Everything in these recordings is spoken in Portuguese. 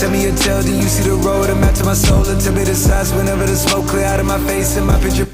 Tell me your tale, do you see the road? I'm out to my soul, and tell me the signs whenever the smoke clear out of my face and my picture.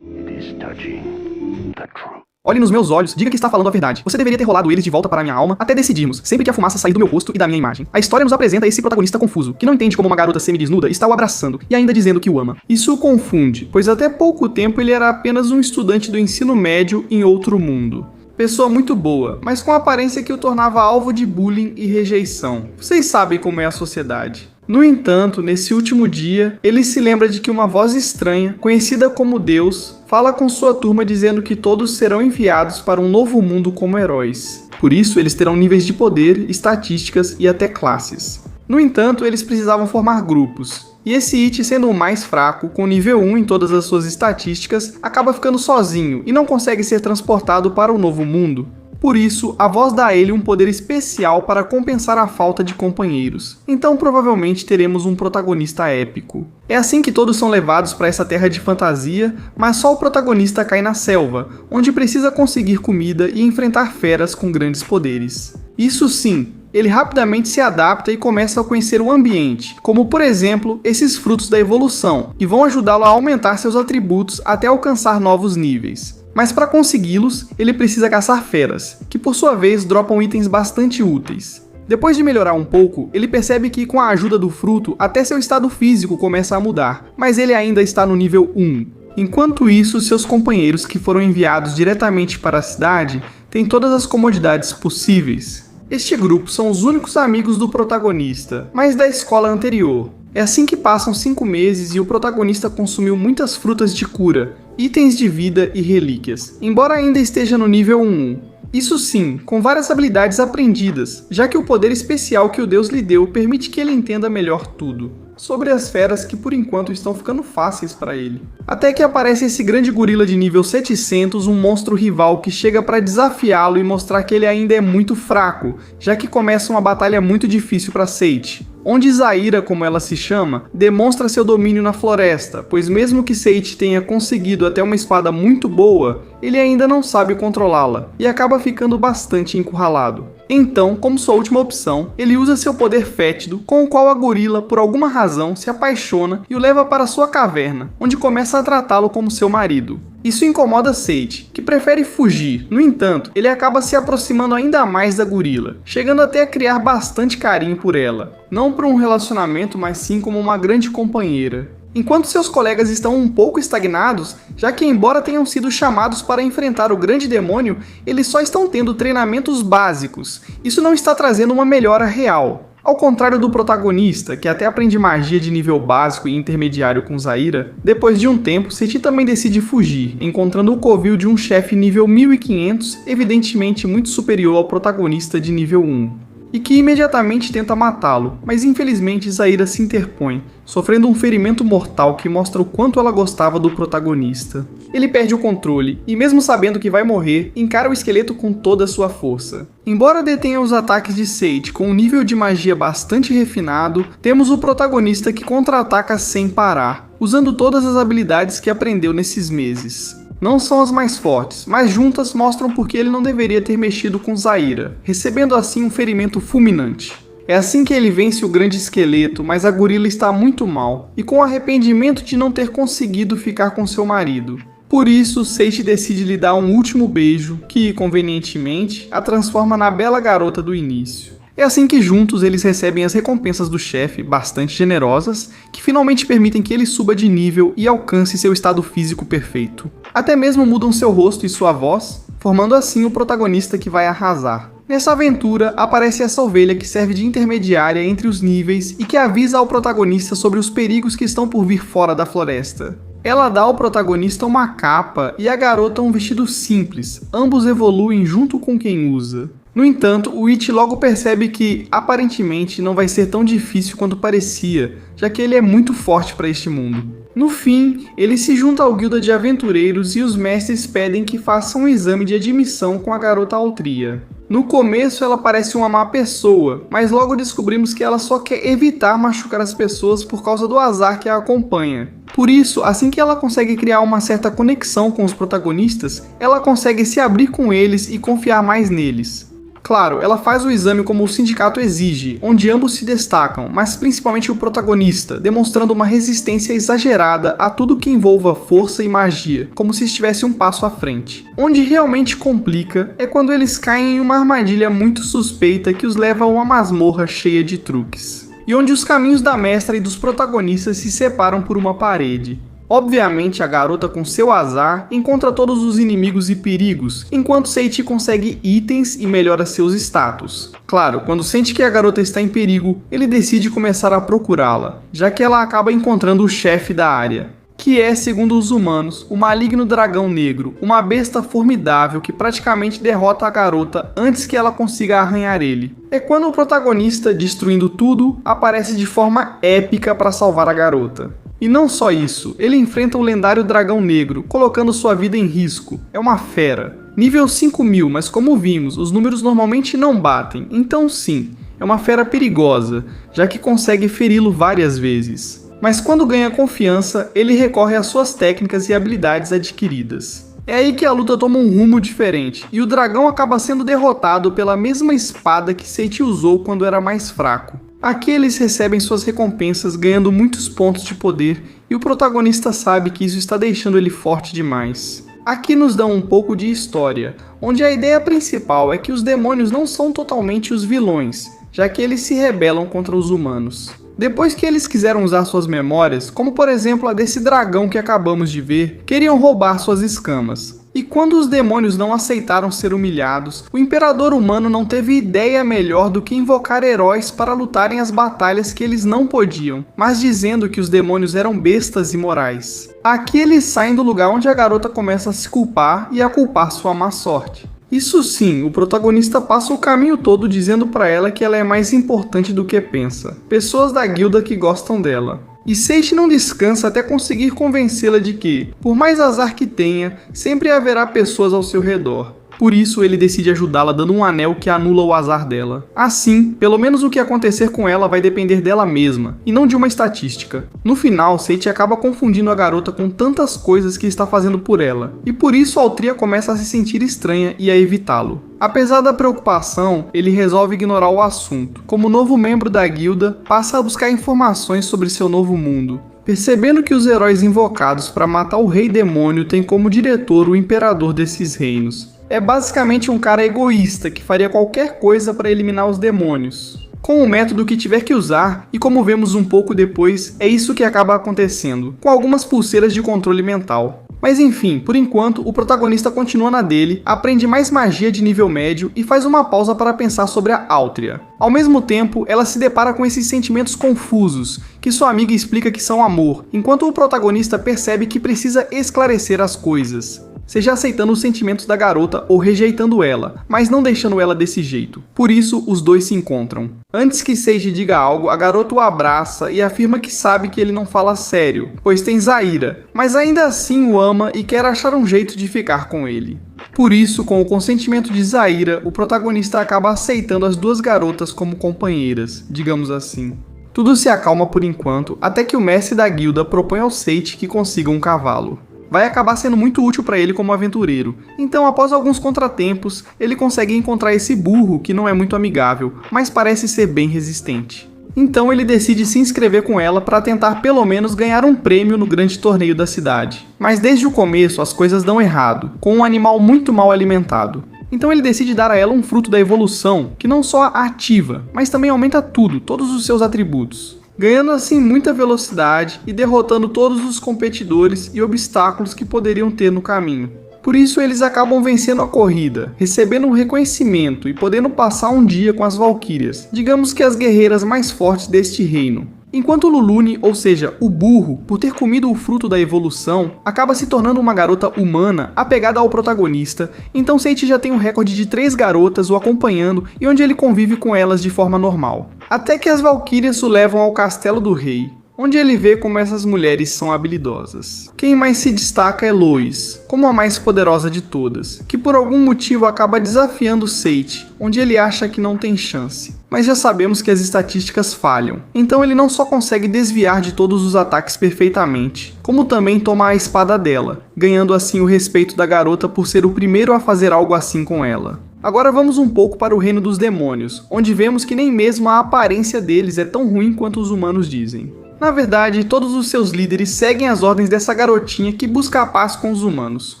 It is touching the truth. Olhe nos meus olhos, diga que está falando a verdade. Você deveria ter rolado eles de volta para a minha alma até decidirmos, sempre que a fumaça sair do meu rosto e da minha imagem. A história nos apresenta esse protagonista confuso, que não entende como uma garota semi-desnuda está o abraçando e ainda dizendo que o ama. Isso o confunde, pois até pouco tempo ele era apenas um estudante do ensino médio em outro mundo. Pessoa muito boa, mas com aparência que o tornava alvo de bullying e rejeição. Vocês sabem como é a sociedade. No entanto, nesse último dia, ele se lembra de que uma voz estranha, conhecida como Deus, fala com sua turma dizendo que todos serão enviados para um novo mundo como heróis. Por isso, eles terão níveis de poder, estatísticas e até classes. No entanto, eles precisavam formar grupos. E esse It, sendo o mais fraco, com nível 1 em todas as suas estatísticas, acaba ficando sozinho e não consegue ser transportado para o novo mundo. Por isso, a voz dá a ele um poder especial para compensar a falta de companheiros. Então provavelmente teremos um protagonista épico. É assim que todos são levados para essa terra de fantasia, mas só o protagonista cai na selva, onde precisa conseguir comida e enfrentar feras com grandes poderes. Isso sim, ele rapidamente se adapta e começa a conhecer o ambiente, como por exemplo, esses frutos da evolução, que vão ajudá-lo a aumentar seus atributos até alcançar novos níveis. Mas para consegui-los, ele precisa caçar feras, que por sua vez dropam itens bastante úteis. Depois de melhorar um pouco, ele percebe que com a ajuda do fruto, até seu estado físico começa a mudar, mas ele ainda está no nível 1. Enquanto isso, seus companheiros que foram enviados diretamente para a cidade têm todas as comodidades possíveis. Este grupo são os únicos amigos do protagonista, mas da escola anterior. É assim que passam 5 meses e o protagonista consumiu muitas frutas de cura, itens de vida e relíquias, embora ainda esteja no nível 1. Isso sim, com várias habilidades aprendidas, já que o poder especial que o Deus lhe deu permite que ele entenda melhor tudo sobre as feras que por enquanto estão ficando fáceis para ele. Até que aparece esse grande gorila de nível 700, um monstro rival que chega para desafiá-lo e mostrar que ele ainda é muito fraco, já que começa uma batalha muito difícil para Seiichi, onde Zaira, como ela se chama, demonstra seu domínio na floresta, pois mesmo que Seiichi tenha conseguido até uma espada muito boa, ele ainda não sabe controlá-la, e acaba ficando bastante encurralado. Então, como sua última opção, ele usa seu poder fétido, com o qual a gorila, por alguma razão, se apaixona e o leva para sua caverna, onde começa a tratá-lo como seu marido. Isso incomoda Seiichi, que prefere fugir. No entanto, ele acaba se aproximando ainda mais da gorila, chegando até a criar bastante carinho por ela. Não por um relacionamento, mas sim como uma grande companheira. Enquanto seus colegas estão um pouco estagnados, já que embora tenham sido chamados para enfrentar o grande demônio, eles só estão tendo treinamentos básicos. Isso não está trazendo uma melhora real. Ao contrário do protagonista, que até aprende magia de nível básico e intermediário com Zaira, depois de um tempo, Seiichi também decide fugir, encontrando o covil de um chefe nível 1500, evidentemente muito superior ao protagonista de nível 1. E que imediatamente tenta matá-lo, mas infelizmente Zaira se interpõe, sofrendo um ferimento mortal que mostra o quanto ela gostava do protagonista. Ele perde o controle, e mesmo sabendo que vai morrer, encara o esqueleto com toda a sua força. Embora detenha os ataques de Seiichi com um nível de magia bastante refinado, temos o protagonista que contra-ataca sem parar, usando todas as habilidades que aprendeu nesses meses. Não são as mais fortes, mas juntas mostram porque ele não deveria ter mexido com Zaira, recebendo assim um ferimento fulminante. É assim que ele vence o grande esqueleto, mas a gorila está muito mal, e com arrependimento de não ter conseguido ficar com seu marido. Por isso, Seiichi decide lhe dar um último beijo, que, convenientemente, a transforma na bela garota do início. É assim que juntos eles recebem as recompensas do chefe, bastante generosas, que finalmente permitem que ele suba de nível e alcance seu estado físico perfeito. Até mesmo mudam seu rosto e sua voz, formando assim o protagonista que vai arrasar. Nessa aventura, aparece essa ovelha que serve de intermediária entre os níveis e que avisa ao protagonista sobre os perigos que estão por vir fora da floresta. Ela dá ao protagonista uma capa e à garota um vestido simples, ambos evoluem junto com quem usa. No entanto, o It logo percebe que, aparentemente, não vai ser tão difícil quanto parecia, já que ele é muito forte para este mundo. No fim, ele se junta ao guilda de aventureiros e os mestres pedem que façam um exame de admissão com a garota Altria. No começo ela parece uma má pessoa, mas logo descobrimos que ela só quer evitar machucar as pessoas por causa do azar que a acompanha. Por isso, assim que ela consegue criar uma certa conexão com os protagonistas, ela consegue se abrir com eles e confiar mais neles. Claro, ela faz o exame como o sindicato exige, onde ambos se destacam, mas principalmente o protagonista, demonstrando uma resistência exagerada a tudo que envolva força e magia, como se estivesse um passo à frente. Onde realmente complica é quando eles caem em uma armadilha muito suspeita que os leva a uma masmorra cheia de truques, e onde os caminhos da mestra e dos protagonistas se separam por uma parede. Obviamente, a garota, com seu azar, encontra todos os inimigos e perigos, enquanto Seiichi consegue itens e melhora seus status. Claro, quando sente que a garota está em perigo, ele decide começar a procurá-la, já que ela acaba encontrando o chefe da área, que é, segundo os humanos, o maligno dragão negro, uma besta formidável que praticamente derrota a garota antes que ela consiga arranhar ele. É quando o protagonista, destruindo tudo, aparece de forma épica para salvar a garota. E não só isso, ele enfrenta o lendário dragão negro, colocando sua vida em risco. É uma fera. Nível 5000, mas como vimos, os números normalmente não batem, então sim, é uma fera perigosa, já que consegue feri-lo várias vezes. Mas quando ganha confiança, ele recorre às suas técnicas e habilidades adquiridas. É aí que a luta toma um rumo diferente, e o dragão acaba sendo derrotado pela mesma espada que Seiichi usou quando era mais fraco. Aqui eles recebem suas recompensas ganhando muitos pontos de poder, e o protagonista sabe que isso está deixando ele forte demais. Aqui nos dão um pouco de história, onde a ideia principal é que os demônios não são totalmente os vilões, já que eles se rebelam contra os humanos. Depois que eles quiseram usar suas memórias, como por exemplo a desse dragão que acabamos de ver, queriam roubar suas escamas. E quando os demônios não aceitaram ser humilhados, o imperador humano não teve ideia melhor do que invocar heróis para lutarem as batalhas que eles não podiam, mas dizendo que os demônios eram bestas imorais. Aqui eles saem do lugar onde a garota começa a se culpar e a culpar sua má sorte. Isso sim, o protagonista passa o caminho todo dizendo pra ela que ela é mais importante do que pensa. Pessoas da guilda que gostam dela. E Seiichi não descansa até conseguir convencê-la de que, por mais azar que tenha, sempre haverá pessoas ao seu redor. Por isso, ele decide ajudá-la dando um anel que anula o azar dela. Assim, pelo menos o que acontecer com ela vai depender dela mesma, e não de uma estatística. No final, Seiichi acaba confundindo a garota com tantas coisas que está fazendo por ela, e por isso Altria começa a se sentir estranha e a evitá-lo. Apesar da preocupação, ele resolve ignorar o assunto. Como novo membro da guilda, passa a buscar informações sobre seu novo mundo. Percebendo que os heróis invocados para matar o rei demônio têm como diretor o imperador desses reinos. É basicamente um cara egoísta que faria qualquer coisa para eliminar os demônios, com o método que tiver que usar, e como vemos um pouco depois, é isso que acaba acontecendo, com algumas pulseiras de controle mental. Mas enfim, por enquanto, o protagonista continua na dele, aprende mais magia de nível médio e faz uma pausa para pensar sobre a Altria. Ao mesmo tempo, ela se depara com esses sentimentos confusos, que sua amiga explica que são amor, enquanto o protagonista percebe que precisa esclarecer as coisas. Seja aceitando os sentimentos da garota ou rejeitando ela, mas não deixando ela desse jeito. Por isso, os dois se encontram. Antes que Seiichi diga algo, a garota o abraça e afirma que sabe que ele não fala sério, pois tem Zaira, mas ainda assim o ama e quer achar um jeito de ficar com ele. Por isso, com o consentimento de Zaira, o protagonista acaba aceitando as duas garotas como companheiras, digamos assim. Tudo se acalma por enquanto, até que o mestre da guilda propõe ao Seiichi que consiga um cavalo. Vai acabar sendo muito útil para ele como aventureiro. Então, após alguns contratempos, ele consegue encontrar esse burro que não é muito amigável, mas parece ser bem resistente. Então ele decide se inscrever com ela para tentar pelo menos ganhar um prêmio no grande torneio da cidade. Mas desde o começo as coisas dão errado, com um animal muito mal alimentado. Então ele decide dar a ela um fruto da evolução, que não só a ativa, mas também aumenta tudo, todos os seus atributos. Ganhando assim muita velocidade e derrotando todos os competidores e obstáculos que poderiam ter no caminho. Por isso eles acabam vencendo a corrida, recebendo um reconhecimento e podendo passar um dia com as Valquírias, digamos que as guerreiras mais fortes deste reino. Enquanto Lulune, ou seja, o burro, por ter comido o fruto da evolução, acaba se tornando uma garota humana apegada ao protagonista, então Seiichi já tem um recorde de 3 garotas o acompanhando e onde ele convive com elas de forma normal. Até que as Valquírias o levam ao castelo do rei, onde ele vê como essas mulheres são habilidosas. Quem mais se destaca é Lois, como a mais poderosa de todas, que por algum motivo acaba desafiando Seiichi, onde ele acha que não tem chance. Mas já sabemos que as estatísticas falham, então ele não só consegue desviar de todos os ataques perfeitamente, como também toma a espada dela, ganhando assim o respeito da garota por ser o primeiro a fazer algo assim com ela. Agora vamos um pouco para o reino dos demônios, onde vemos que nem mesmo a aparência deles é tão ruim quanto os humanos dizem. Na verdade, todos os seus líderes seguem as ordens dessa garotinha que busca a paz com os humanos,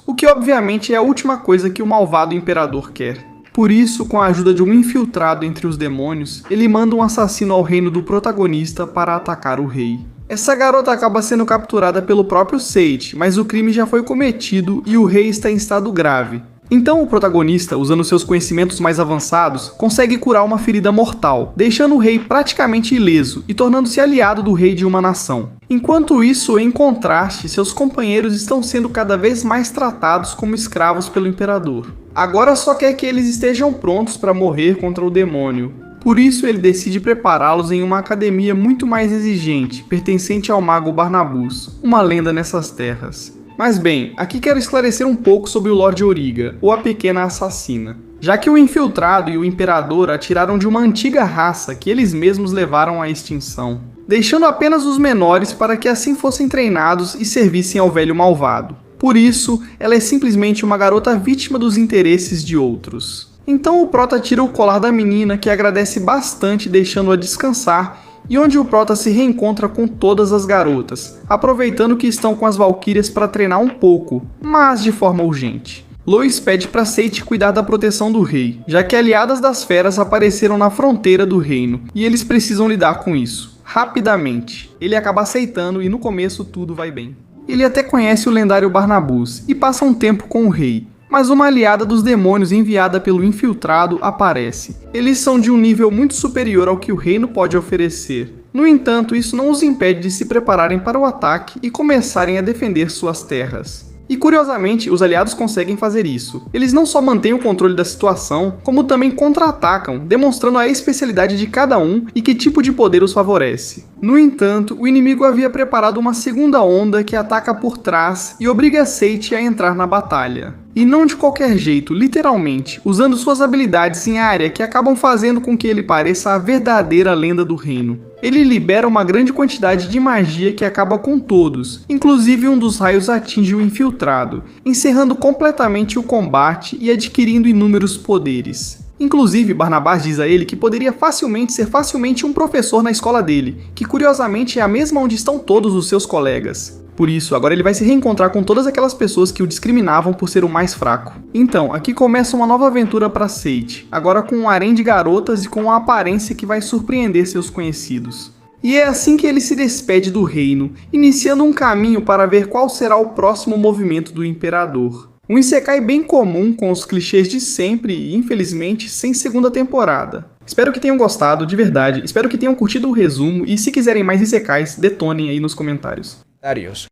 o que obviamente é a última coisa que o malvado imperador quer. Por isso, com a ajuda de um infiltrado entre os demônios, ele manda um assassino ao reino do protagonista para atacar o rei. Essa garota acaba sendo capturada pelo próprio Sage, mas o crime já foi cometido e o rei está em estado grave. Então o protagonista, usando seus conhecimentos mais avançados, consegue curar uma ferida mortal, deixando o rei praticamente ileso e tornando-se aliado do rei de uma nação. Enquanto isso, em contraste, seus companheiros estão sendo cada vez mais tratados como escravos pelo imperador. Agora só quer que eles estejam prontos para morrer contra o demônio. Por isso ele decide prepará-los em uma academia muito mais exigente, pertencente ao mago Barnabus, uma lenda nessas terras. Mas bem, aqui quero esclarecer um pouco sobre o Lorde Auriga, ou a Pequena Assassina. Já que o Infiltrado e o Imperador atiraram de uma antiga raça que eles mesmos levaram à extinção, deixando apenas os menores para que assim fossem treinados e servissem ao velho malvado. Por isso, ela é simplesmente uma garota vítima dos interesses de outros. Então o Prota tira o colar da menina, que agradece bastante deixando-a descansar, e onde o Prota se reencontra com todas as garotas, aproveitando que estão com as Valquírias para treinar um pouco, mas de forma urgente. Lois pede para Sage cuidar da proteção do rei, já que aliadas das feras apareceram na fronteira do reino, e eles precisam lidar com isso, rapidamente. Ele acaba aceitando e no começo tudo vai bem. Ele até conhece o lendário Barnabus e passa um tempo com o rei, mas uma aliada dos demônios enviada pelo Infiltrado aparece. Eles são de um nível muito superior ao que o reino pode oferecer. No entanto, isso não os impede de se prepararem para o ataque e começarem a defender suas terras. E curiosamente, os aliados conseguem fazer isso. Eles não só mantêm o controle da situação, como também contra-atacam, demonstrando a especialidade de cada um e que tipo de poder os favorece. No entanto, o inimigo havia preparado uma segunda onda que ataca por trás e obriga Sage a entrar na batalha. E não de qualquer jeito, literalmente, usando suas habilidades em área que acabam fazendo com que ele pareça a verdadeira lenda do reino. Ele libera uma grande quantidade de magia que acaba com todos, inclusive um dos raios atinge o Infiltrado, encerrando completamente o combate e adquirindo inúmeros poderes. Inclusive, Barnabás diz a ele que poderia ser um professor na escola dele, que curiosamente é a mesma onde estão todos os seus colegas. Por isso, agora ele vai se reencontrar com todas aquelas pessoas que o discriminavam por ser o mais fraco. Então, aqui começa uma nova aventura para Sage, agora com um harém de garotas e com uma aparência que vai surpreender seus conhecidos. E é assim que ele se despede do reino, iniciando um caminho para ver qual será o próximo movimento do Imperador. Um isekai bem comum, com os clichês de sempre e, infelizmente, sem segunda temporada. Espero que tenham gostado, de verdade, espero que tenham curtido o resumo e se quiserem mais isekais, detonem aí nos comentários. Adiós.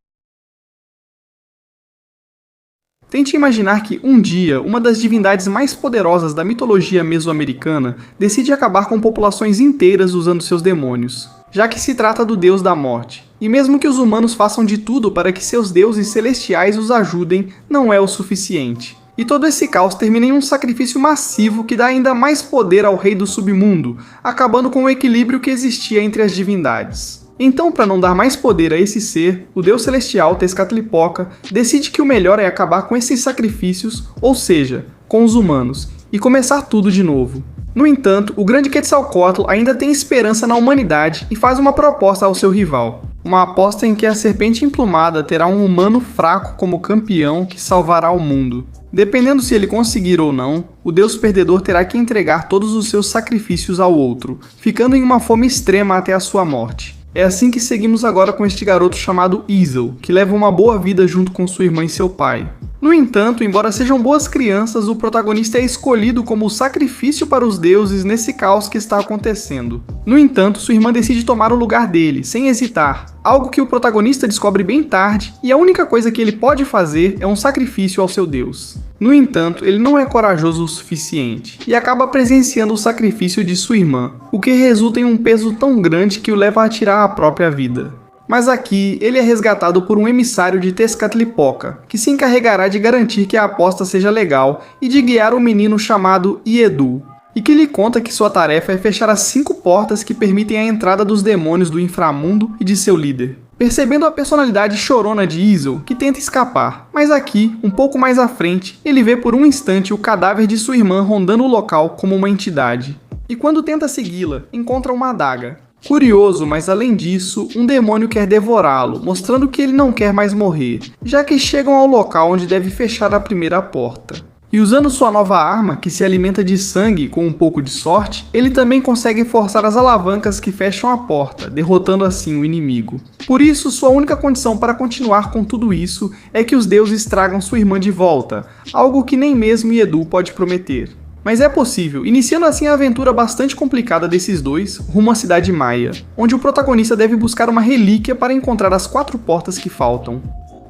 Tente imaginar que, um dia, uma das divindades mais poderosas da mitologia mesoamericana decide acabar com populações inteiras usando seus demônios, já que se trata do deus da morte. E mesmo que os humanos façam de tudo para que seus deuses celestiais os ajudem, não é o suficiente. E todo esse caos termina em um sacrifício massivo que dá ainda mais poder ao rei do submundo, acabando com o equilíbrio que existia entre as divindades. Então, para não dar mais poder a esse ser, o deus celestial Tezcatlipoca decide que o melhor é acabar com esses sacrifícios, ou seja, com os humanos, e começar tudo de novo. No entanto, o grande Quetzalcóatl ainda tem esperança na humanidade e faz uma proposta ao seu rival. Uma aposta em que a serpente emplumada terá um humano fraco como campeão que salvará o mundo. Dependendo se ele conseguir ou não, o deus perdedor terá que entregar todos os seus sacrifícios ao outro, ficando em uma fome extrema até a sua morte. É assim que seguimos agora com este garoto chamado Isel, que leva uma boa vida junto com sua irmã e seu pai. No entanto, embora sejam boas crianças, o protagonista é escolhido como sacrifício para os deuses nesse caos que está acontecendo. No entanto, sua irmã decide tomar o lugar dele, sem hesitar, algo que o protagonista descobre bem tarde, e a única coisa que ele pode fazer é um sacrifício ao seu deus. No entanto, ele não é corajoso o suficiente, e acaba presenciando o sacrifício de sua irmã, o que resulta em um peso tão grande que o leva a tirar a própria vida. Mas aqui, ele é resgatado por um emissário de Tezcatlipoca, que se encarregará de garantir que a aposta seja legal e de guiar um menino chamado Iedu, e que lhe conta que sua tarefa é fechar as 5 portas que permitem a entrada dos demônios do inframundo e de seu líder. percebendo a personalidade chorona de Easel, que tenta escapar. Mas aqui, um pouco mais à frente, ele vê por um instante o cadáver de sua irmã rondando o local como uma entidade. E quando tenta segui-la, encontra uma adaga. Curioso, mas além disso, um demônio quer devorá-lo, mostrando que ele não quer mais morrer, já que chegam ao local onde deve fechar a primeira porta. E usando sua nova arma, que se alimenta de sangue com um pouco de sorte, ele também consegue forçar as alavancas que fecham a porta, derrotando assim o inimigo. Por isso, sua única condição para continuar com tudo isso é que os deuses tragam sua irmã de volta, algo que nem mesmo Yedu pode prometer. Mas é possível, iniciando assim a aventura bastante complicada desses dois, rumo à cidade Maia, onde o protagonista deve buscar uma relíquia para encontrar as 4 portas que faltam.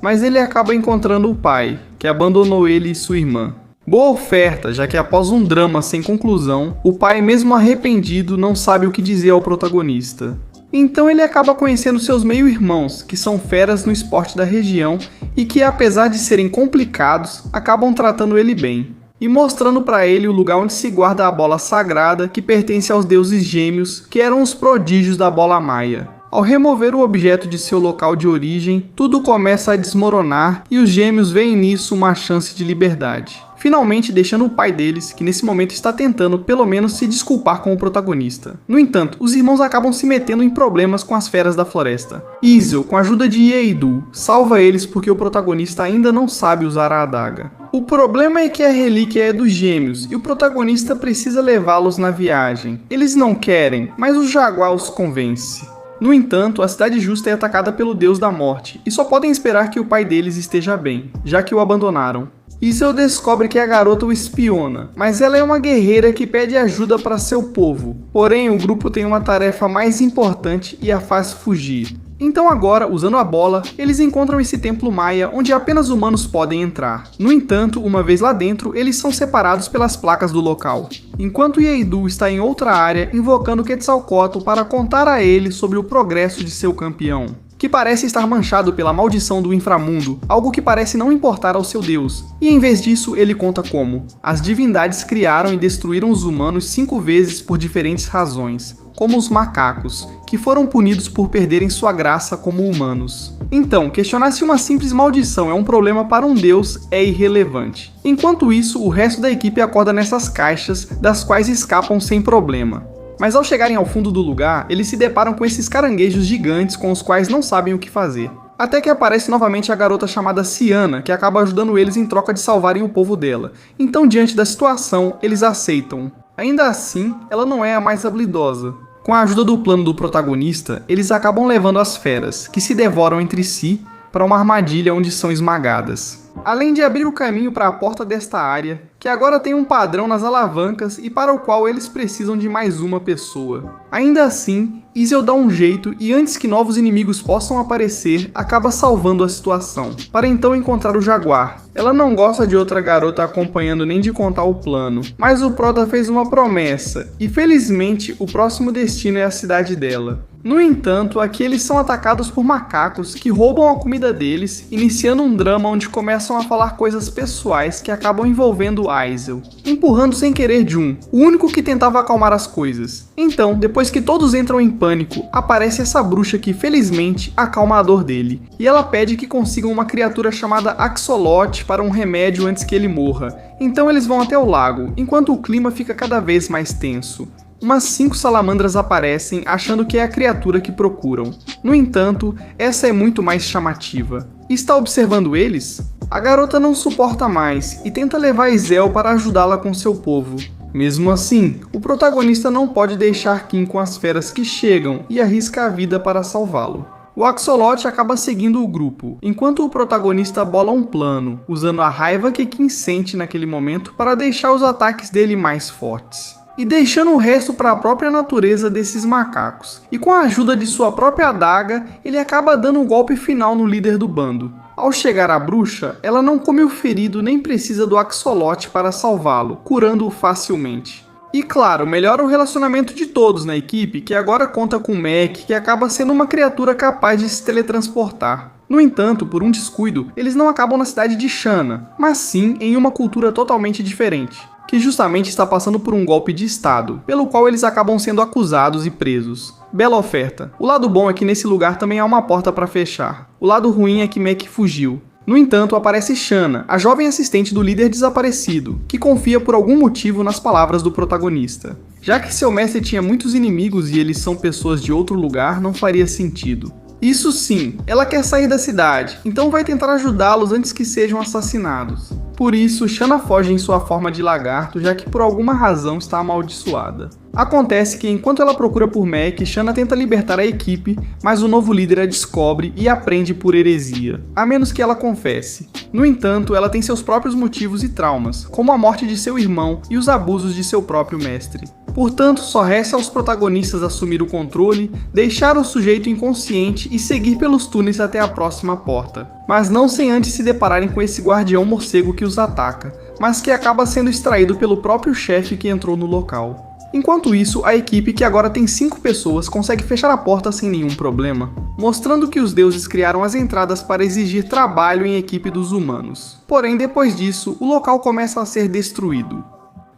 Mas ele acaba encontrando o pai, que abandonou ele e sua irmã. Boa oferta, já que após um drama sem conclusão, o pai, mesmo arrependido, não sabe o que dizer ao protagonista. Então ele acaba conhecendo seus meio-irmãos, que são feras no esporte da região e que, apesar de serem complicados, acabam tratando ele bem. E mostrando para ele o lugar onde se guarda a bola sagrada que pertence aos deuses gêmeos, que eram os prodígios da bola maia. Ao remover o objeto de seu local de origem, tudo começa a desmoronar e os gêmeos veem nisso uma chance de liberdade. Finalmente deixando o pai deles, que nesse momento está tentando pelo menos se desculpar com o protagonista. No entanto, os irmãos acabam se metendo em problemas com as feras da floresta. Easel, com a ajuda de Yedu, salva eles porque o protagonista ainda não sabe usar a adaga. O problema é que a relíquia é dos gêmeos e o protagonista precisa levá-los na viagem. Eles não querem, mas o Jaguar os convence. No entanto, a Cidade Justa é atacada pelo Deus da Morte, e só podem esperar que o pai deles esteja bem, já que o abandonaram. Easel descobre que a garota o espiona, mas ela é uma guerreira que pede ajuda para seu povo. Porém, o grupo tem uma tarefa mais importante e a faz fugir. Então agora, usando a bola, eles encontram esse templo maia onde apenas humanos podem entrar. No entanto, uma vez lá dentro, eles são separados pelas placas do local. Enquanto Yedu está em outra área, invocando Quetzalcoatl para contar a ele sobre o progresso de seu campeão, que parece estar manchado pela maldição do inframundo, algo que parece não importar ao seu deus. E em vez disso, ele conta como as divindades criaram e destruíram os humanos 5 vezes por diferentes razões, como os macacos, que foram punidos por perderem sua graça como humanos. Então, questionar se uma simples maldição é um problema para um deus é irrelevante. Enquanto isso, o resto da equipe acorda nessas caixas, das quais escapam sem problema. Mas ao chegarem ao fundo do lugar, eles se deparam com esses caranguejos gigantes com os quais não sabem o que fazer. Até que aparece novamente a garota chamada Ciana, que acaba ajudando eles em troca de salvarem o povo dela. Então, diante da situação, eles aceitam. Ainda assim, ela não é a mais habilidosa. Com a ajuda do plano do protagonista, eles acabam levando as feras, que se devoram entre si, para uma armadilha onde são esmagadas. Além de abrir o caminho para a porta desta área, que agora tem um padrão nas alavancas e para o qual eles precisam de mais uma pessoa. Ainda assim, Easel dá um jeito e antes que novos inimigos possam aparecer, acaba salvando a situação, para então encontrar o Jaguar. Ela não gosta de outra garota acompanhando nem de contar o plano, mas o Prota fez uma promessa, e felizmente o próximo destino é a cidade dela. No entanto, aqui eles são atacados por macacos que roubam a comida deles, iniciando um drama onde começam a falar coisas pessoais que acabam envolvendo Easel, empurrando sem querer Jun, o único que tentava acalmar as coisas. Então, depois que todos entram em pânico, aparece essa bruxa que felizmente acalma a dor dele, e ela pede que consigam uma criatura chamada Axolotl para um remédio antes que ele morra. Então eles vão até o lago, enquanto o clima fica cada vez mais tenso. Umas 5 salamandras aparecem achando que é a criatura que procuram. No entanto, essa é muito mais chamativa. Está observando eles? A garota não suporta mais e tenta levar Isel para ajudá-la com seu povo. Mesmo assim, o protagonista não pode deixar Kim com as feras que chegam e arrisca a vida para salvá-lo. O Axolotl acaba seguindo o grupo, enquanto o protagonista bola um plano, usando a raiva que Kim sente naquele momento para deixar os ataques dele mais fortes. E deixando o resto para a própria natureza desses macacos. E com a ajuda de sua própria adaga, ele acaba dando o golpe final no líder do bando. Ao chegar à bruxa, ela não come o ferido nem precisa do Axolotl para salvá-lo, curando-o facilmente. E claro, melhora o relacionamento de todos na equipe, que agora conta com Mac, que acaba sendo uma criatura capaz de se teletransportar. No entanto, por um descuido, eles não acabam na cidade de Shana, mas sim em uma cultura totalmente diferente. que justamente está passando por um golpe de estado, pelo qual eles acabam sendo acusados e presos. Bela oferta. O lado bom é que nesse lugar também há uma porta para fechar. O lado ruim é que Mac fugiu. No entanto, aparece Shanna, a jovem assistente do líder desaparecido, que confia por algum motivo nas palavras do protagonista. Já que seu mestre tinha muitos inimigos e eles são pessoas de outro lugar, não faria sentido. Isso sim, ela quer sair da cidade, então vai tentar ajudá-los antes que sejam assassinados. Por isso, Shanna foge em sua forma de lagarto, já que por alguma razão está amaldiçoada. Acontece que enquanto ela procura por Mac, Shanna tenta libertar a equipe, mas o novo líder a descobre e a prende por heresia, a menos que ela confesse. No entanto, ela tem seus próprios motivos e traumas, como a morte de seu irmão e os abusos de seu próprio mestre. Portanto, só resta aos protagonistas assumir o controle, deixar o sujeito inconsciente e seguir pelos túneis até a próxima porta. Mas não sem antes se depararem com esse guardião morcego que os ataca, mas que acaba sendo extraído pelo próprio chefe que entrou no local. Enquanto isso, a equipe, que agora tem 5 pessoas, consegue fechar a porta sem nenhum problema, mostrando que os deuses criaram as entradas para exigir trabalho em equipe dos humanos. Porém, depois disso, o local começa a ser destruído.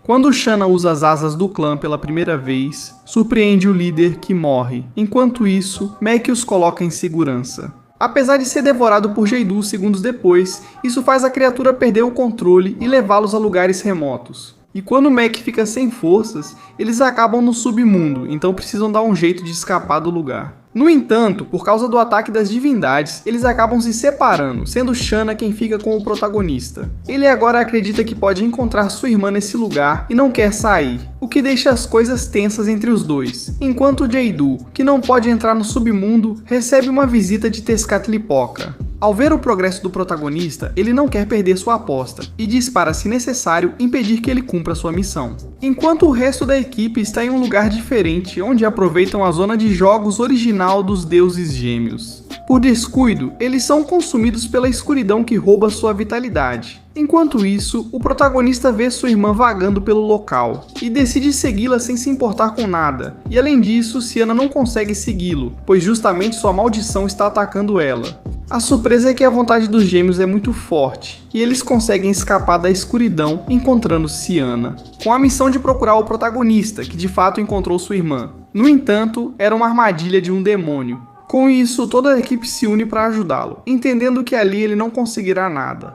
Quando Shanna usa as asas do clã pela primeira vez, surpreende o líder, que morre. Enquanto isso, Mac os coloca em segurança. Apesar de ser devorado por Jeidu segundos depois, isso faz a criatura perder o controle e levá-los a lugares remotos. E quando Mac fica sem forças, eles acabam no submundo, então precisam dar um jeito de escapar do lugar. No entanto, por causa do ataque das divindades, eles acabam se separando, sendo Shanna quem fica com o protagonista. Ele agora acredita que pode encontrar sua irmã nesse lugar e não quer sair, o que deixa as coisas tensas entre os dois, enquanto Jeidu, que não pode entrar no submundo, recebe uma visita de Tezcatlipoca. Ao ver o progresso do protagonista, ele não quer perder sua aposta e diz para, se necessário, impedir que ele cumpra sua missão. Enquanto o resto da equipe está em um lugar diferente, onde aproveitam a zona de jogos original dos deuses gêmeos. Por descuido, eles são consumidos pela escuridão que rouba sua vitalidade. Enquanto isso, o protagonista vê sua irmã vagando pelo local e decide segui-la sem se importar com nada. E além disso, Ciana não consegue segui-lo, pois justamente sua maldição está atacando ela. A surpresa é que a vontade dos gêmeos é muito forte, e eles conseguem escapar da escuridão encontrando Ciana, com a missão de procurar o protagonista, que de fato encontrou sua irmã. No entanto, era uma armadilha de um demônio. Com isso, toda a equipe se une para ajudá-lo, entendendo que ali ele não conseguirá nada.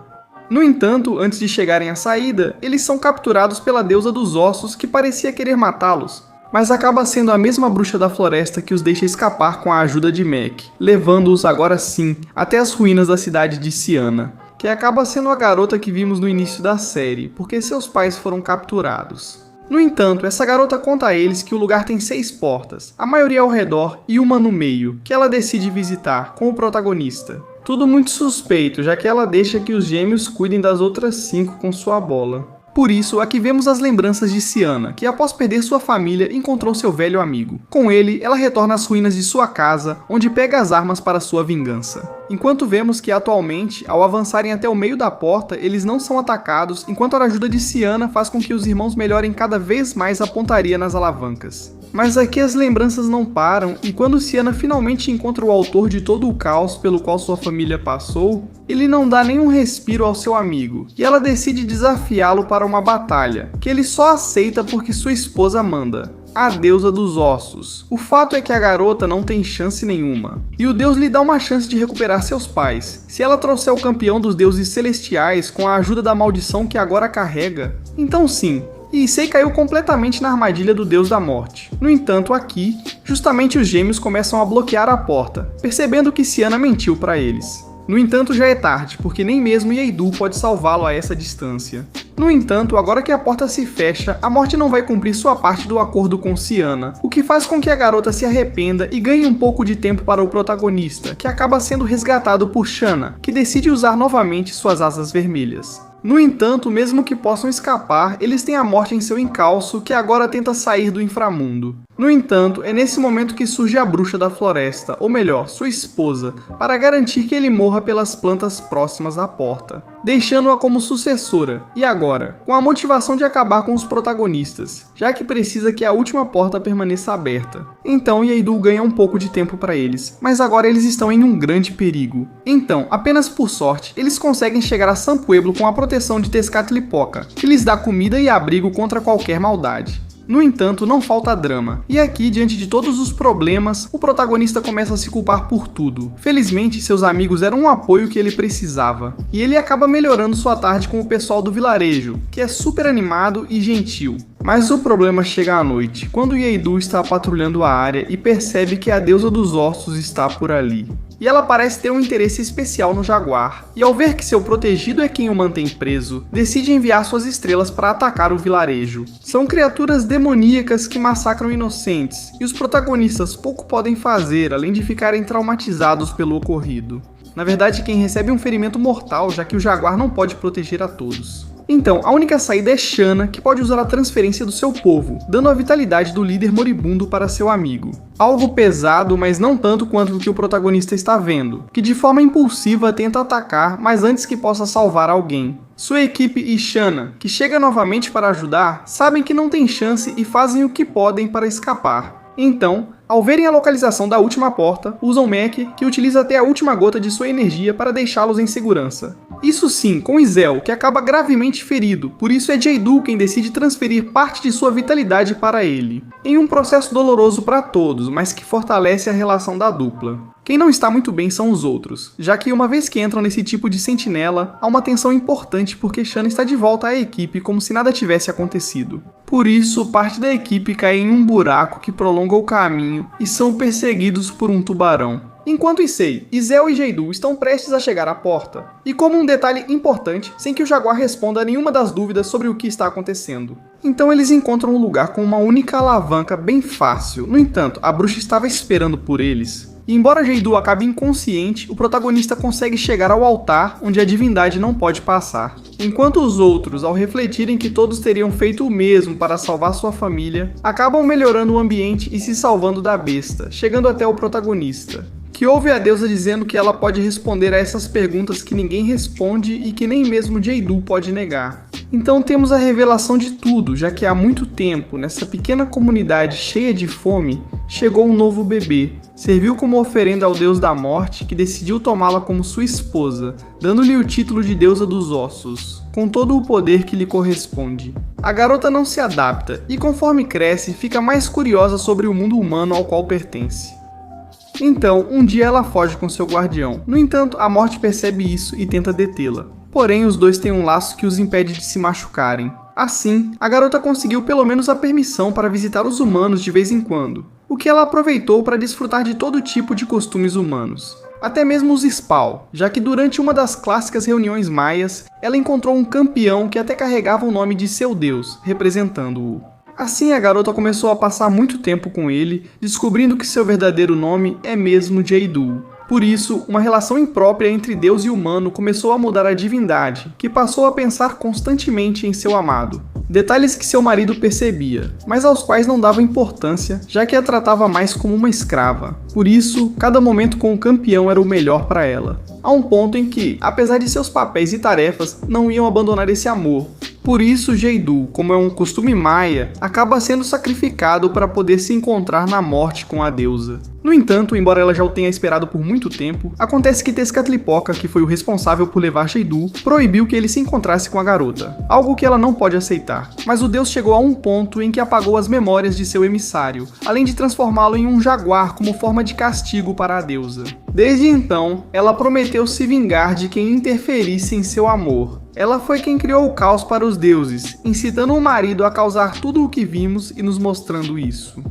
No entanto, antes de chegarem à saída, eles são capturados pela deusa dos ossos, que parecia querer matá-los, mas acaba sendo a mesma bruxa da floresta que os deixa escapar com a ajuda de Mac, levando-os agora sim até as ruínas da cidade de Ciana, que acaba sendo a garota que vimos no início da série, porque seus pais foram capturados. No entanto, essa garota conta a eles que o lugar tem 6 portas, a maioria ao redor e uma no meio, que ela decide visitar com o protagonista. Tudo muito suspeito, já que ela deixa que os gêmeos cuidem das outras 5 com sua bola. Por isso, aqui vemos as lembranças de Ciana, que após perder sua família, encontrou seu velho amigo. Com ele, ela retorna às ruínas de sua casa, onde pega as armas para sua vingança. Enquanto vemos que atualmente, ao avançarem até o meio da porta, eles não são atacados, enquanto a ajuda de Ciana faz com que os irmãos melhorem cada vez mais a pontaria nas alavancas. Mas aqui as lembranças não param, e quando Ciana finalmente encontra o autor de todo o caos pelo qual sua família passou, ele não dá nenhum respiro ao seu amigo, e ela decide desafiá-lo para uma batalha, que ele só aceita porque sua esposa manda, a deusa dos ossos. O fato é que a garota não tem chance nenhuma, e o deus lhe dá uma chance de recuperar seus pais, se ela trouxer o campeão dos deuses celestiais com a ajuda da maldição que agora carrega. Então sim, Issei caiu completamente na armadilha do deus da morte. No entanto, aqui, justamente os gêmeos começam a bloquear a porta, percebendo que Ciana mentiu para eles. No entanto, já é tarde, porque nem mesmo Jeidu pode salvá-lo a essa distância. No entanto, agora que a porta se fecha, a morte não vai cumprir sua parte do acordo com Ciana, o que faz com que a garota se arrependa e ganhe um pouco de tempo para o protagonista, que acaba sendo resgatado por Shanna, que decide usar novamente suas asas vermelhas. No entanto, mesmo que possam escapar, eles têm a morte em seu encalço, que agora tenta sair do inframundo. No entanto, é nesse momento que surge a bruxa da floresta, ou melhor, sua esposa, para garantir que ele morra pelas plantas próximas à porta. deixando-a como sucessora, e agora, com a motivação de acabar com os protagonistas, já que precisa que a última porta permaneça aberta. Então Yaidu ganha um pouco de tempo para eles, mas agora eles estão em um grande perigo. Então, apenas por sorte, eles conseguem chegar a San Pueblo com a proteção de Tezcatlipoca, que lhes dá comida e abrigo contra qualquer maldade. No entanto, não falta drama, e aqui, diante de todos os problemas, o protagonista começa a se culpar por tudo. Felizmente, seus amigos eram um apoio que ele precisava, e ele acaba melhorando sua tarde com o pessoal do vilarejo, que é super animado e gentil. Mas o problema chega à noite, quando Yaidu está patrulhando a área e percebe que a deusa dos ossos está por ali. E ela parece ter um interesse especial no jaguar, e ao ver que seu protegido é quem o mantém preso, decide enviar suas estrelas para atacar o vilarejo. São criaturas demoníacas que massacram inocentes, e os protagonistas pouco podem fazer além de ficarem traumatizados pelo ocorrido. Na verdade, quem recebe um ferimento mortal, já que o jaguar não pode proteger a todos. Então, a única saída é Shanna, que pode usar a transferência do seu povo, dando a vitalidade do líder moribundo para seu amigo. Algo pesado, mas não tanto quanto o que o protagonista está vendo, que de forma impulsiva tenta atacar, mas antes que possa salvar alguém. Sua equipe e Shanna, que chega novamente para ajudar, sabem que não tem chance e fazem o que podem para escapar. Então, ao verem a localização da última porta, usam Mac, que utiliza até a última gota de sua energia para deixá-los em segurança. Isso sim, com Izel, que acaba gravemente ferido, por isso é Yaidu quem decide transferir parte de sua vitalidade para ele. Em um processo doloroso para todos, mas que fortalece a relação da dupla. Quem não está muito bem são os outros, já que uma vez que entram nesse tipo de sentinela, há uma tensão importante porque Shanna está de volta à equipe como se nada tivesse acontecido. Por isso, parte da equipe cai em um buraco que prolonga o caminho e são perseguidos por um tubarão. Enquanto Issei, Izel e Yaidu estão prestes a chegar à porta, e como um detalhe importante, sem que o jaguar responda a nenhuma das dúvidas sobre o que está acontecendo. Então eles encontram um lugar com uma única alavanca bem fácil, no entanto, a bruxa estava esperando por eles. E embora Yaidu acabe inconsciente, o protagonista consegue chegar ao altar onde a divindade não pode passar. Enquanto os outros, ao refletirem que todos teriam feito o mesmo para salvar sua família, acabam melhorando o ambiente e se salvando da besta, chegando até o protagonista, que ouve a deusa dizendo que ela pode responder a essas perguntas que ninguém responde e que nem mesmo Yaidu pode negar. Então temos a revelação de tudo, já que há muito tempo, nessa pequena comunidade cheia de fome, chegou um novo bebê. Serviu como oferenda ao deus da morte, que decidiu tomá-la como sua esposa, dando-lhe o título de deusa dos ossos, com todo o poder que lhe corresponde. A garota não se adapta, e conforme cresce, fica mais curiosa sobre o mundo humano ao qual pertence. Então, um dia ela foge com seu guardião. No entanto, a morte percebe isso e tenta detê-la. Porém, os dois têm um laço que os impede de se machucarem. Assim, a garota conseguiu pelo menos a permissão para visitar os humanos de vez em quando, o que ela aproveitou para desfrutar de todo tipo de costumes humanos. Até mesmo os Spal, já que durante uma das clássicas reuniões maias, ela encontrou um campeão que até carregava o nome de seu deus, representando-o. Assim, a garota começou a passar muito tempo com ele, descobrindo que seu verdadeiro nome é mesmo Yaidu. Por isso, uma relação imprópria entre Deus e humano começou a mudar a divindade, que passou a pensar constantemente em seu amado. Detalhes que seu marido percebia, mas aos quais não dava importância, já que a tratava mais como uma escrava. Por isso, cada momento com o campeão era o melhor para ela. A um ponto em que, apesar de seus papéis e tarefas, não iam abandonar esse amor. Por isso, Yaidu, como é um costume maia, acaba sendo sacrificado para poder se encontrar na morte com a deusa. No entanto, embora ela já o tenha esperado por muito tempo, acontece que Tezcatlipoca, que foi o responsável por levar Yaidu, proibiu que ele se encontrasse com a garota, algo que ela não pode aceitar. Mas o deus chegou a um ponto em que apagou as memórias de seu emissário, além de transformá-lo em um jaguar como forma de castigo para a deusa. Desde então, ela prometeu se vingar de quem interferisse em seu amor. Ela foi quem criou o caos para os deuses, incitando o marido a causar tudo o que vimos e nos mostrando isso.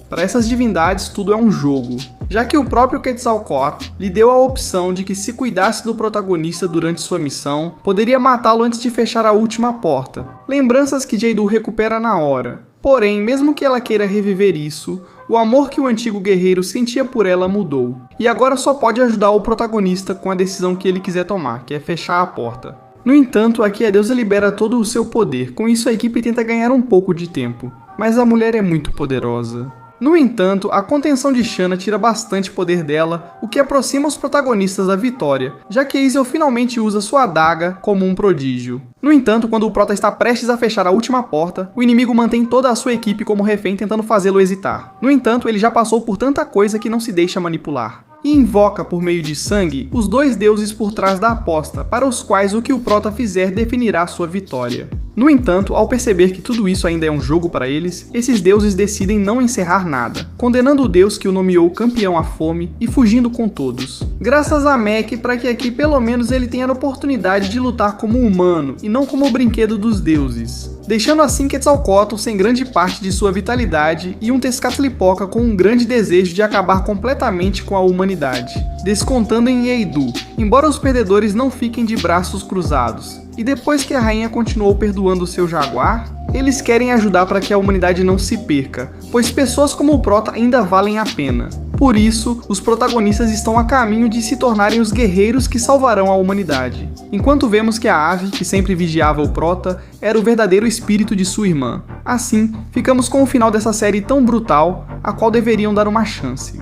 Para essas divindades, tudo é um jogo, já que o próprio Quetzalcoatl lhe deu a opção de que, se cuidasse do protagonista durante sua missão, poderia matá-lo antes de fechar a última porta. Lembranças que Yaidu recupera na hora. Porém, mesmo que ela queira reviver isso, o amor que o antigo guerreiro sentia por ela mudou, e agora só pode ajudar o protagonista com a decisão que ele quiser tomar, que é fechar a porta. No entanto, aqui a deusa libera todo o seu poder, com isso a equipe tenta ganhar um pouco de tempo, mas a mulher é muito poderosa. No entanto, a contenção de Shanna tira bastante poder dela, o que aproxima os protagonistas da vitória, já que Azel finalmente usa sua adaga como um prodígio. No entanto, quando o Prota está prestes a fechar a última porta, o inimigo mantém toda a sua equipe como refém tentando fazê-lo hesitar. No entanto, ele já passou por tanta coisa que não se deixa manipular. E invoca, por meio de sangue, os dois deuses por trás da aposta, para os quais o que o Prota fizer definirá sua vitória. No entanto, ao perceber que tudo isso ainda é um jogo para eles, esses deuses decidem não encerrar nada, condenando o deus que o nomeou campeão à fome e fugindo com todos. Graças a Mech para que aqui pelo menos ele tenha a oportunidade de lutar como humano e não como o brinquedo dos deuses. Deixando assim Quetzalcoatl sem grande parte de sua vitalidade e um Tezcatlipoca com um grande desejo de acabar completamente com a humanidade, descontando em Yeidu, embora os perdedores não fiquem de braços cruzados. E depois que a rainha continuou perdoando seu jaguar, eles querem ajudar para que a humanidade não se perca, pois pessoas como o Prota ainda valem a pena. Por isso, os protagonistas estão a caminho de se tornarem os guerreiros que salvarão a humanidade. Enquanto vemos que a ave, que sempre vigiava o Prota, era o verdadeiro espírito de sua irmã. Assim, ficamos com o final dessa série tão brutal, a qual deveriam dar uma chance.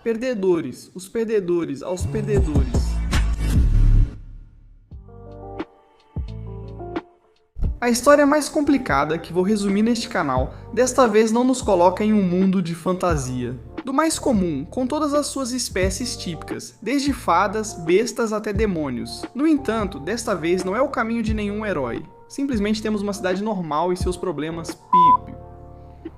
Perdedores, os perdedores aos perdedores. A história mais complicada que vou resumir neste canal, desta vez não nos coloca em um mundo de fantasia. Do mais comum, com todas as suas espécies típicas, desde fadas, bestas até demônios. No entanto, desta vez não é o caminho de nenhum herói. Simplesmente temos uma cidade normal e seus problemas pip.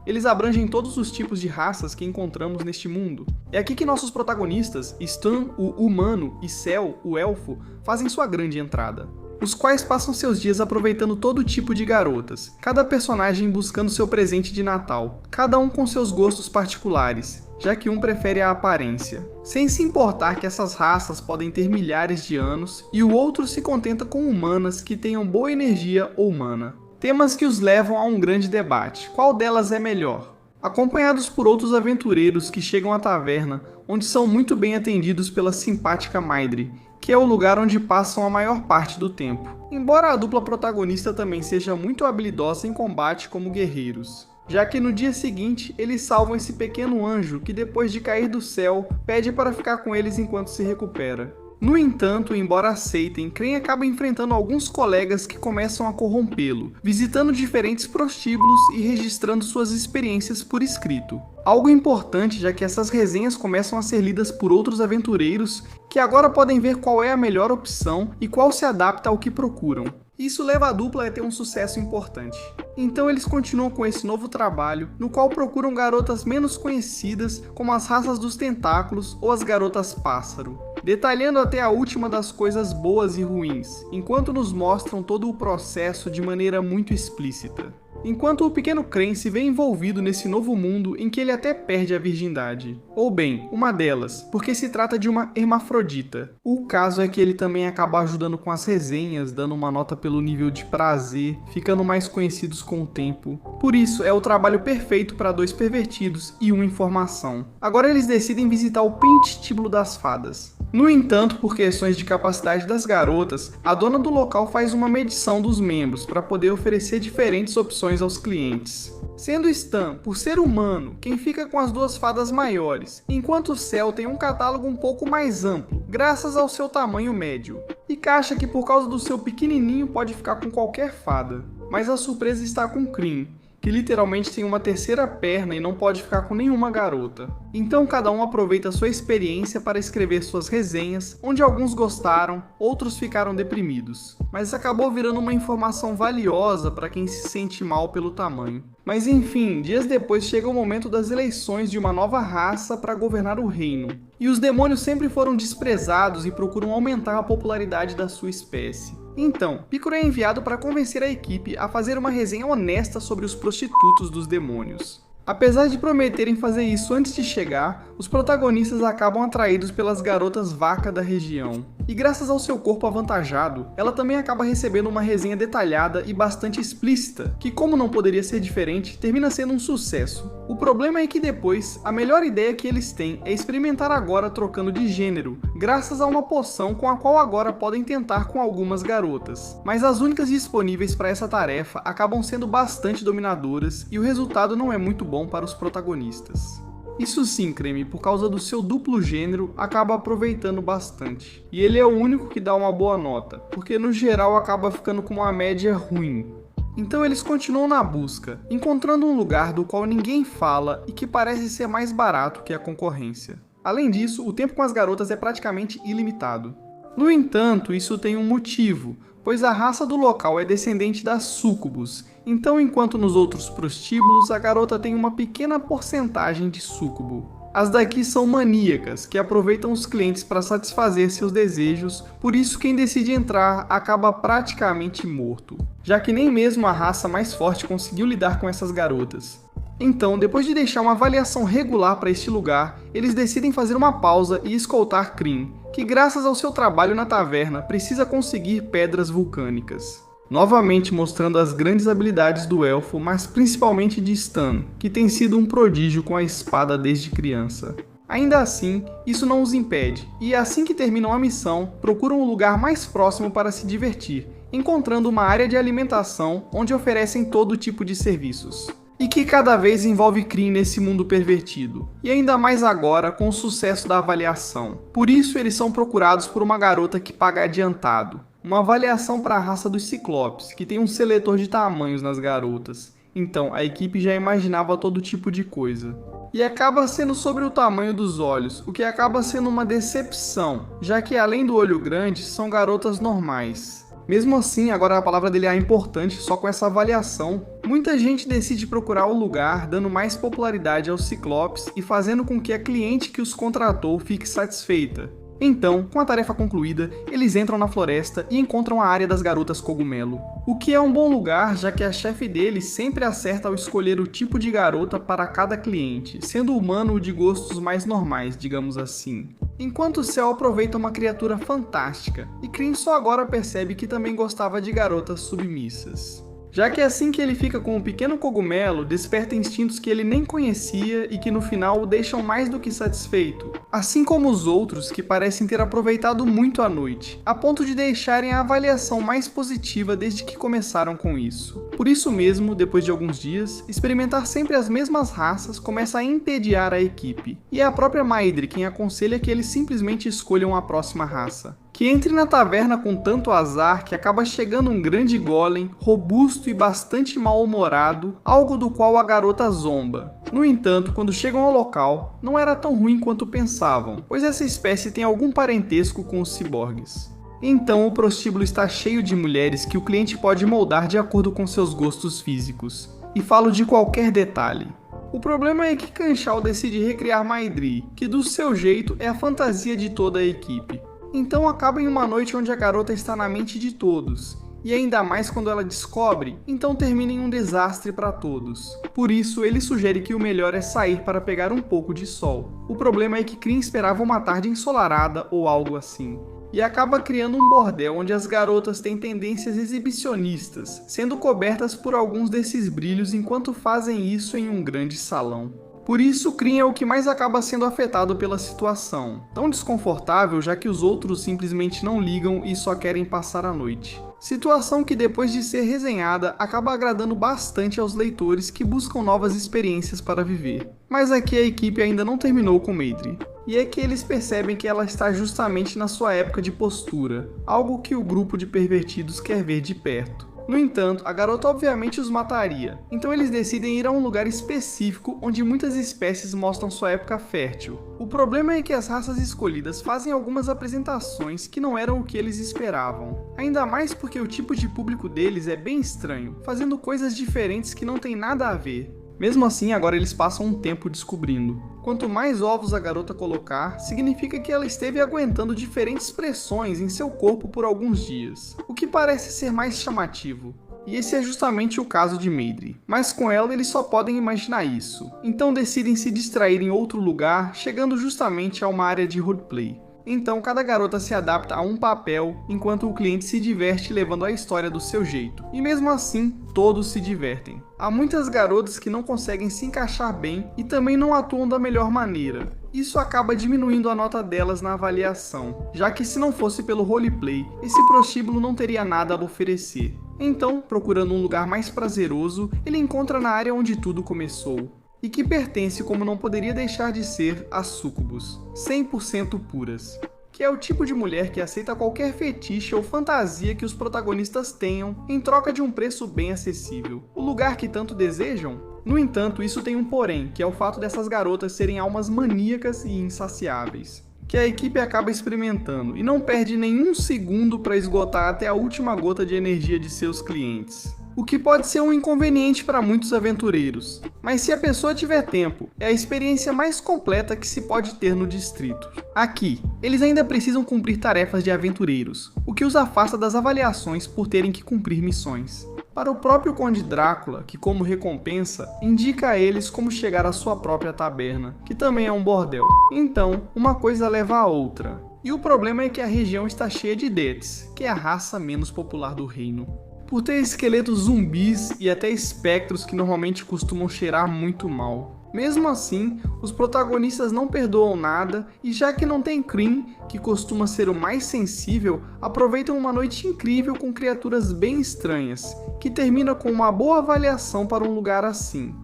Eles abrangem todos os tipos de raças que encontramos neste mundo. É aqui que nossos protagonistas, Stan, o humano, e Cell, o elfo, fazem sua grande entrada. Os quais passam seus dias aproveitando todo tipo de garotas, cada personagem buscando seu presente de Natal, cada um com seus gostos particulares, já que um prefere a aparência. Sem se importar que essas raças podem ter milhares de anos, e o outro se contenta com humanas que tenham boa energia ou mana. Temas que os levam a um grande debate, qual delas é melhor? Acompanhados por outros aventureiros que chegam à taverna, onde são muito bem atendidos pela simpática Maidri, que é o lugar onde passam a maior parte do tempo. Embora a dupla protagonista também seja muito habilidosa em combate como guerreiros, já que no dia seguinte eles salvam esse pequeno anjo que depois de cair do céu, pede para ficar com eles enquanto se recupera. No entanto, embora aceitem, Crane acaba enfrentando alguns colegas que começam a corrompê-lo, visitando diferentes prostíbulos e registrando suas experiências por escrito. Algo importante, já que essas resenhas começam a ser lidas por outros aventureiros que agora podem ver qual é a melhor opção e qual se adapta ao que procuram. Isso leva a dupla a ter um sucesso importante. Então eles continuam com esse novo trabalho, no qual procuram garotas menos conhecidas, como as raças dos tentáculos ou as garotas pássaro, detalhando até a última das coisas boas e ruins, enquanto nos mostram todo o processo de maneira muito explícita. Enquanto o pequeno Crane se vê envolvido nesse novo mundo em que ele até perde a virgindade. Ou bem, uma delas, porque se trata de uma hermafrodita. O caso é que ele também acaba ajudando com as resenhas, dando uma nota pelo nível de prazer, ficando mais conhecidos com o tempo. Por isso, é o trabalho perfeito para dois pervertidos e uma informação. Agora eles decidem visitar o prostíbulo das fadas. No entanto, por questões de capacidade das garotas, a dona do local faz uma medição dos membros para poder oferecer diferentes opções aos clientes. Sendo Stan, por ser humano, quem fica com as duas fadas maiores, enquanto Cell tem um catálogo um pouco mais amplo, graças ao seu tamanho médio. E acha que por causa do seu pequenininho pode ficar com qualquer fada. Mas a surpresa está com Crane, que literalmente tem uma terceira perna e não pode ficar com nenhuma garota. Então cada um aproveita sua experiência para escrever suas resenhas, onde alguns gostaram, outros ficaram deprimidos. Mas acabou virando uma informação valiosa para quem se sente mal pelo tamanho. Mas enfim, dias depois chega o momento das eleições de uma nova raça para governar o reino. E os demônios sempre foram desprezados e procuram aumentar a popularidade da sua espécie. Então, Picoro é enviado para convencer a equipe a fazer uma resenha honesta sobre os prostitutos dos demônios. Apesar de prometerem fazer isso antes de chegar, os protagonistas acabam atraídos pelas garotas vaca da região. E graças ao seu corpo avantajado, ela também acaba recebendo uma resenha detalhada e bastante explícita, que como não poderia ser diferente, termina sendo um sucesso. O problema é que depois, a melhor ideia que eles têm é experimentar agora trocando de gênero, graças a uma poção com a qual agora podem tentar com algumas garotas. Mas as únicas disponíveis para essa tarefa acabam sendo bastante dominadoras e o resultado não é muito bom para os protagonistas. Isso sim, Creme, por causa do seu duplo gênero, acaba aproveitando bastante. E ele é o único que dá uma boa nota, porque no geral acaba ficando com uma média ruim. Então eles continuam na busca, encontrando um lugar do qual ninguém fala e que parece ser mais barato que a concorrência. Além disso, o tempo com as garotas é praticamente ilimitado. No entanto, isso tem um motivo, pois a raça do local é descendente das súcubos, então enquanto nos outros prostíbulos a garota tem uma pequena porcentagem de súcubo. As daqui são maníacas, que aproveitam os clientes para satisfazer seus desejos, por isso quem decide entrar acaba praticamente morto, já que nem mesmo a raça mais forte conseguiu lidar com essas garotas. Então, depois de deixar uma avaliação regular para este lugar, eles decidem fazer uma pausa e escoltar Kryn, que graças ao seu trabalho na taverna precisa conseguir pedras vulcânicas. Novamente mostrando as grandes habilidades do elfo, mas principalmente de Stan, que tem sido um prodígio com a espada desde criança. Ainda assim, isso não os impede, e assim que terminam a missão, procuram um lugar mais próximo para se divertir, encontrando uma área de alimentação onde oferecem todo tipo de serviços. E que cada vez envolve Kryn nesse mundo pervertido, e ainda mais agora com o sucesso da avaliação. Por isso eles são procurados por uma garota que paga adiantado. Uma avaliação para a raça dos Ciclopes, que tem um seletor de tamanhos nas garotas. Então a equipe já imaginava todo tipo de coisa. E acaba sendo sobre o tamanho dos olhos, o que acaba sendo uma decepção, já que além do olho grande, são garotas normais. Mesmo assim, agora a palavra dele é importante, só com essa avaliação, muita gente decide procurar o lugar, dando mais popularidade aos Ciclopes e fazendo com que a cliente que os contratou fique satisfeita. Então, com a tarefa concluída, eles entram na floresta e encontram a área das garotas cogumelo. O que é um bom lugar, já que a chefe deles sempre acerta ao escolher o tipo de garota para cada cliente, sendo o humano o de gostos mais normais, digamos assim. Enquanto o céu aproveita uma criatura fantástica, e Kryn só agora percebe que também gostava de garotas submissas. Já que assim que ele fica com o pequeno cogumelo, desperta instintos que ele nem conhecia e que no final o deixam mais do que satisfeito. Assim como os outros que parecem ter aproveitado muito a noite, a ponto de deixarem a avaliação mais positiva desde que começaram com isso. Por isso mesmo, depois de alguns dias, experimentar sempre as mesmas raças começa a entediar a equipe. E é a própria Maedre quem aconselha que eles simplesmente escolham a próxima raça. Que entre na taverna com tanto azar que acaba chegando um grande golem, robusto e bastante mal-humorado, algo do qual a garota zomba. No entanto, quando chegam ao local, não era tão ruim quanto pensavam, pois essa espécie tem algum parentesco com os ciborgues. Então o prostíbulo está cheio de mulheres que o cliente pode moldar de acordo com seus gostos físicos, e falo de qualquer detalhe. O problema é que Kanshal decide recriar Maedri, que do seu jeito é a fantasia de toda a equipe. Então acaba em uma noite onde a garota está na mente de todos, e ainda mais quando ela descobre, então termina em um desastre para todos. Por isso ele sugere que o melhor é sair para pegar um pouco de sol. O problema é que Kryn esperava uma tarde ensolarada ou algo assim, e acaba criando um bordel onde as garotas têm tendências exibicionistas, sendo cobertas por alguns desses brilhos enquanto fazem isso em um grande salão. Por isso, Kryn é o que mais acaba sendo afetado pela situação, tão desconfortável já que os outros simplesmente não ligam e só querem passar a noite. Situação que depois de ser resenhada, acaba agradando bastante aos leitores que buscam novas experiências para viver. Mas aqui a equipe ainda não terminou com Maedri. E é que eles percebem que ela está justamente na sua época de postura, algo que o grupo de pervertidos quer ver de perto. No entanto, a garota obviamente os mataria, então eles decidem ir a um lugar específico onde muitas espécies mostram sua época fértil. O problema é que as raças escolhidas fazem algumas apresentações que não eram o que eles esperavam. Ainda mais porque o tipo de público deles é bem estranho, fazendo coisas diferentes que não tem nada a ver. Mesmo assim, agora eles passam um tempo descobrindo. Quanto mais ovos a garota colocar, significa que ela esteve aguentando diferentes pressões em seu corpo por alguns dias, o que parece ser mais chamativo. E esse é justamente o caso de Maedri, mas com ela eles só podem imaginar isso, então decidem se distrair em outro lugar, chegando justamente a uma área de roleplay. Então cada garota se adapta a um papel, enquanto o cliente se diverte levando a história do seu jeito. E mesmo assim, todos se divertem. Há muitas garotas que não conseguem se encaixar bem e também não atuam da melhor maneira. Isso acaba diminuindo a nota delas na avaliação, já que se não fosse pelo roleplay, esse prostíbulo não teria nada a oferecer. Então, procurando um lugar mais prazeroso, ele encontra na área onde tudo começou. E que pertence, como não poderia deixar de ser, às súcubos, 100% puras. Que é o tipo de mulher que aceita qualquer fetiche ou fantasia que os protagonistas tenham em troca de um preço bem acessível. O lugar que tanto desejam? No entanto, isso tem um porém, que é o fato dessas garotas serem almas maníacas e insaciáveis, que a equipe acaba experimentando e não perde nenhum segundo para esgotar até a última gota de energia de seus clientes. O que pode ser um inconveniente para muitos aventureiros, mas se a pessoa tiver tempo, é a experiência mais completa que se pode ter no distrito. Aqui, eles ainda precisam cumprir tarefas de aventureiros, o que os afasta das avaliações por terem que cumprir missões. Para o próprio Conde Drácula, que como recompensa, indica a eles como chegar à sua própria taberna, que também é um bordel. Então, uma coisa leva a outra. E o problema é que a região está cheia de Deaths, que é a raça menos popular do reino. Por ter esqueletos zumbis e até espectros que normalmente costumam cheirar muito mal. Mesmo assim, os protagonistas não perdoam nada e já que não tem Cream, que costuma ser o mais sensível, aproveitam uma noite incrível com criaturas bem estranhas, que termina com uma boa avaliação para um lugar assim.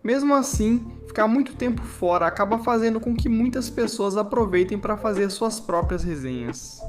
Mesmo assim, ficar muito tempo fora acaba fazendo com que muitas pessoas aproveitem para fazer suas próprias resenhas.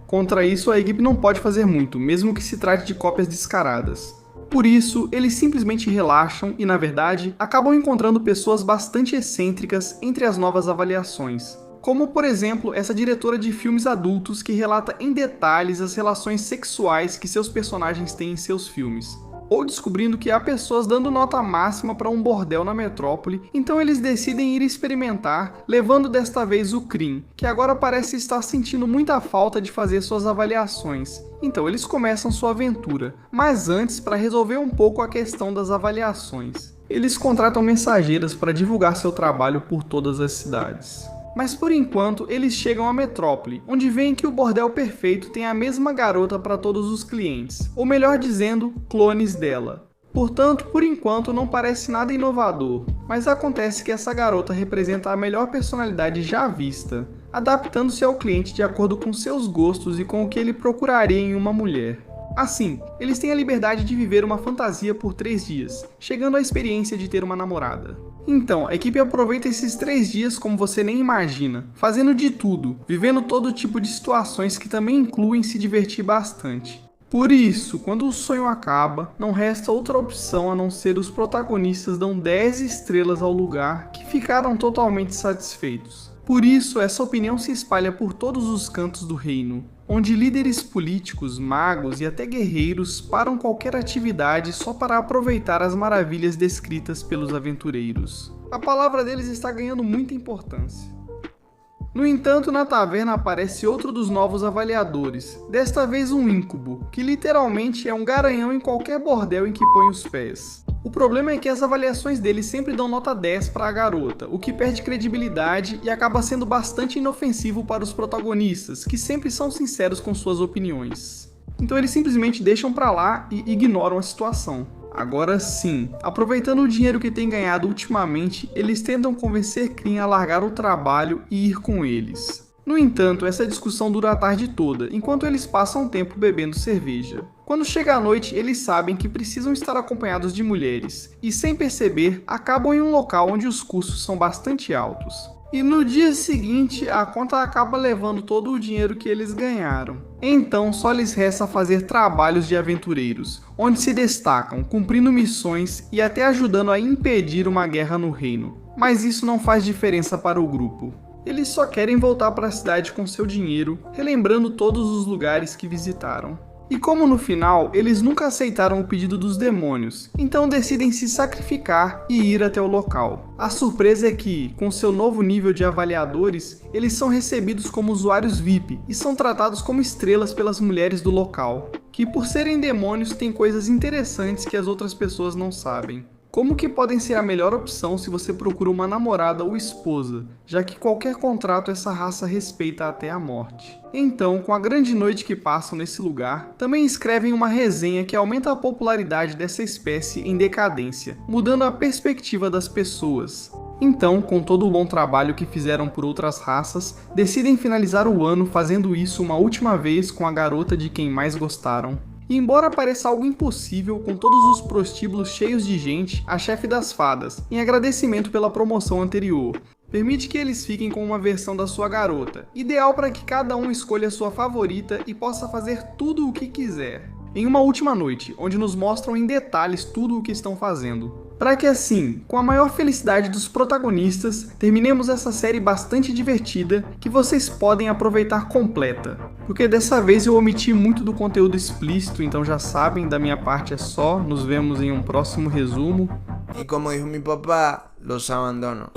Contra isso, a equipe não pode fazer muito, mesmo que se trate de cópias descaradas. Por isso, eles simplesmente relaxam e, na verdade, acabam encontrando pessoas bastante excêntricas entre as novas avaliações. Como, por exemplo, essa diretora de filmes adultos que relata em detalhes as relações sexuais que seus personagens têm em seus filmes. Ou descobrindo que há pessoas dando nota máxima para um bordel na metrópole, então eles decidem ir experimentar, levando desta vez o Cream, que agora parece estar sentindo muita falta de fazer suas avaliações. Então eles começam sua aventura, mas antes para resolver um pouco a questão das avaliações. Eles contratam mensageiras para divulgar seu trabalho por todas as cidades. Mas por enquanto eles chegam à metrópole, onde veem que o bordel perfeito tem a mesma garota para todos os clientes, ou melhor dizendo, clones dela. Portanto, por enquanto não parece nada inovador, mas acontece que essa garota representa a melhor personalidade já vista, adaptando-se ao cliente de acordo com seus gostos e com o que ele procuraria em uma mulher. Assim, eles têm a liberdade de viver uma fantasia por 3 dias, chegando à experiência de ter uma namorada. Então, a equipe aproveita esses 3 dias como você nem imagina, fazendo de tudo, vivendo todo tipo de situações que também incluem se divertir bastante. Por isso, quando o sonho acaba, não resta outra opção a não ser os protagonistas dão 10 estrelas ao lugar que ficaram totalmente satisfeitos. Por isso, essa opinião se espalha por todos os cantos do reino, onde líderes políticos, magos e até guerreiros param qualquer atividade só para aproveitar as maravilhas descritas pelos aventureiros. A palavra deles está ganhando muita importância. No entanto, na taverna aparece outro dos novos avaliadores, desta vez um Incubo, que literalmente é um garanhão em qualquer bordel em que põe os pés. O problema é que as avaliações dele sempre dão nota 10 para a garota, o que perde credibilidade e acaba sendo bastante inofensivo para os protagonistas, que sempre são sinceros com suas opiniões. Então eles simplesmente deixam pra lá e ignoram a situação. Agora sim, aproveitando o dinheiro que tem ganhado ultimamente, eles tentam convencer Cream a largar o trabalho e ir com eles. No entanto, essa discussão dura a tarde toda, enquanto eles passam tempo bebendo cerveja. Quando chega a noite, eles sabem que precisam estar acompanhados de mulheres, e sem perceber, acabam em um local onde os custos são bastante altos. E no dia seguinte, a conta acaba levando todo o dinheiro que eles ganharam. Então, só lhes resta fazer trabalhos de aventureiros, onde se destacam, cumprindo missões e até ajudando a impedir uma guerra no reino. Mas isso não faz diferença para o grupo. Eles só querem voltar para a cidade com seu dinheiro, relembrando todos os lugares que visitaram. E como no final, eles nunca aceitaram o pedido dos demônios, então decidem se sacrificar e ir até o local. A surpresa é que, com seu novo nível de avaliadores, eles são recebidos como usuários VIP e são tratados como estrelas pelas mulheres do local, que por serem demônios têm coisas interessantes que as outras pessoas não sabem. Como que podem ser a melhor opção se você procura uma namorada ou esposa, já que qualquer contrato essa raça respeita até a morte? Então, com a grande noite que passam nesse lugar, também escrevem uma resenha que aumenta a popularidade dessa espécie em decadência, mudando a perspectiva das pessoas. Então, com todo o bom trabalho que fizeram por outras raças, decidem finalizar o ano fazendo isso uma última vez com a garota de quem mais gostaram. E embora pareça algo impossível, com todos os prostíbulos cheios de gente, a chefe das fadas, em agradecimento pela promoção anterior, permite que eles fiquem com uma versão da sua garota, ideal para que cada um escolha sua favorita e possa fazer tudo o que quiser. Em uma última noite, onde nos mostram em detalhes tudo o que estão fazendo. Para que assim, com a maior felicidade dos protagonistas, terminemos essa série bastante divertida que vocês podem aproveitar completa. Porque dessa vez eu omiti muito do conteúdo explícito, então já sabem, da minha parte é só, nos vemos em um próximo resumo. Y como dijo mi papá, los abandono.